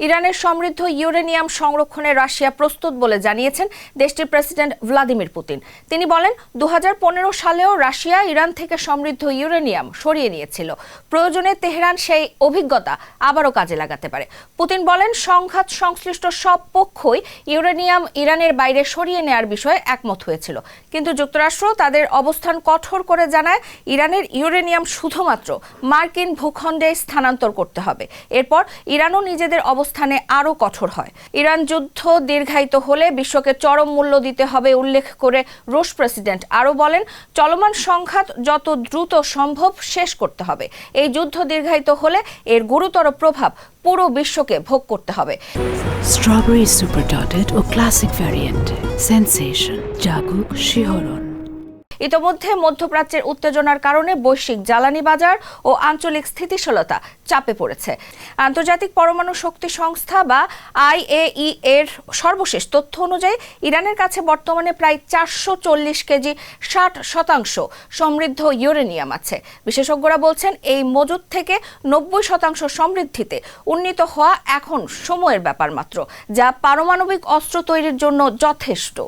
ইরানের সমৃদ্ধ ইউরেনিয়াম সংরক্ষণে রাশিয়া প্রস্তুত বলে জানিয়েছেন দেশটির প্রেসিডেন্ট ভ্লাদিমির পুতিন। তিনি বলেন, 2015 সালেও রাশিয়া ইরান থেকে সমৃদ্ধ ইউরেনিয়াম সরিয়ে নিয়েছিল। প্রয়োজনে তেহরান সেই অভিজ্ঞতা আবারও কাজে লাগাতে পারে। পুতিন বলেন, সংঘাত সংশ্লিষ্ট সব পক্ষই ইউরেনিয়াম ইরানের বাইরে সরিয়ে নেওয়ার বিষয়ে একমত হয়েছিল, কিন্তু যুক্তরাষ্ট্র তাদের অবস্থান কঠোর করে জানায়, ইরানের ইউরেনিয়াম শুধুমাত্র মার্কিন ভূখণ্ডে স্থানান্তর করতে হবে। এরপর ইরানও নিজেদের অবস্থানে আরও কঠোর হয়। ইরান যুদ্ধ দীর্ঘায়িত হলে বিশ্বকে চরম মূল্য দিতে হবে উল্লেখ করে রুশ প্রেসিডেন্ট আরও বলেন, চলমান সংঘাত যত দ্রুত সম্ভব শেষ করতে হবে। এই যুদ্ধ দীর্ঘায়িত হলে এর গুরুতর প্রভাব পুরো বিশ্বকে ভোগ করতে হবে। স্ট্রবেরি সুপার ডটেড ও ক্লাসিক ভ্যারিয়েন্টে সেন্সেশন জাগুক শিহরণ। ইতোমধ্যে মধ্যপ্রাচ্যের উত্তেজনার কারণে বৈশ্বিক জ্বালানি বাজার ও আঞ্চলিক স্থিতিশীলতা চাপে পড়েছে। আন্তর্জাতিক পরমাণু শক্তি সংস্থা বা IAEA এর সর্বশেষ তথ্য অনুযায়ী ইরানের কাছে বর্তমানে প্রায় 440 কেজি 60% সমৃদ্ধ ইউরেনিয়াম আছে। বিশেষজ্ঞরা বলছেন, এই মজুদ থেকে 90% সমৃদ্ধিতে উন্নীত হওয়া এখন সময়ের ব্যাপার মাত্র, যা পারমাণবিক অস্ত্র তৈরির জন্য যথেষ্ট।